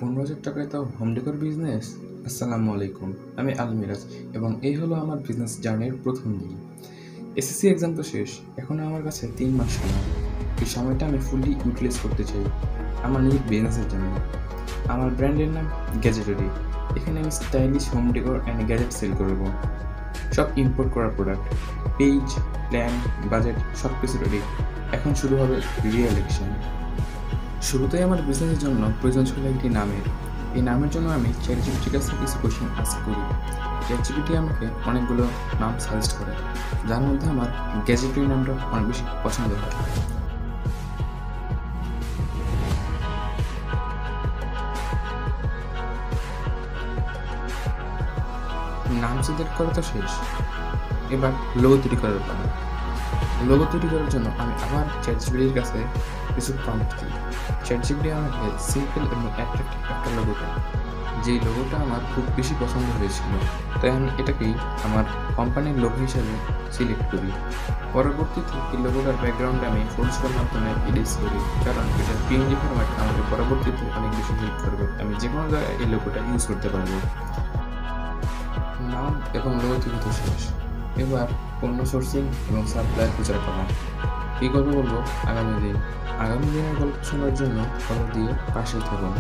15,000 টাকায় তাও home decor business? আসসালামু আলাইকুম। আমি আলমিরাজ এবং এই হলো আমার বিজনেস জার্নির প্রথম দিন। এসএসসি এক্সাম তো শেষ। এখনো আমার কাছে ৩ মাস সময়। এই সময়টা আমি ফুললি ইউটিলাইজ করতে চাই আমার নিজের বিজনেসের জন্য। আমার ব্র্যান্ডের নাম গ্যাজেটরি। এখানে আমি stylish home decor and gadget sale করব। সব ইম্পোর্ট করা প্রোডাক্ট। পেজ, প্ল্যান, বাজেট সব কিছু রেডি। এখন শুরু হবে রিয়েল অ্যাকশন। শুরুতেই আমার বিজনেসের জন্য প্রয়োজন ছিল একটি নামের। এই নামের জন্য আমি চ্যাটজিপিটির কাছে কিছু কোশ্চেন আস্ক করি। চ্যাটজিপিটি আমাকে অনেকগুলো নাম সাজেস্ট করে, যার মধ্যে আমার গ্যাজেটরি নামটা অনেক বেশি পছন্দ হয়। নাম সিলেক্ট করা তো শেষ, এবার লোগো তৈরি করার পালা। লোগো তৈরি করার জন্য আমি আবার চ্যাটজিপিটির কাছে কিছু প্রম্পট দিই। চ্যাটজিপিটি আমাকে সিম্পল এবং অ্যাট্রাক্টিভ একটা লোগো দেয়, যেই লোগোটা আমার খুব বেশি পছন্দ হয়েছিল, তাই আমি এটাকেই আমার কোম্পানির লোগো হিসেবে সিলেক্ট করি। পরবর্তীতে এই লোগোটার ব্যাকগ্রাউন্ডে আমি ফটোশপের মাধ্যমে ইরেজ করি, কারণ এটার পিএনজি ফরম্যাট আমাকে পরবর্তীতে অনেক বেশি হেল্প করবে। আমি যে কোনো জায়গায় এই লোগোটা ইউজ করতে পারবো। নাম এবং লোগো তৈরি তো শেষ, এবার পণ্য সোর্সিং এবং সাপ্লায়ার খোঁজার পালা। এই গল্প বলবো আগামী দিনের গল্প শোনার জন্য ফলো দিয়ে পাশে থাকুন।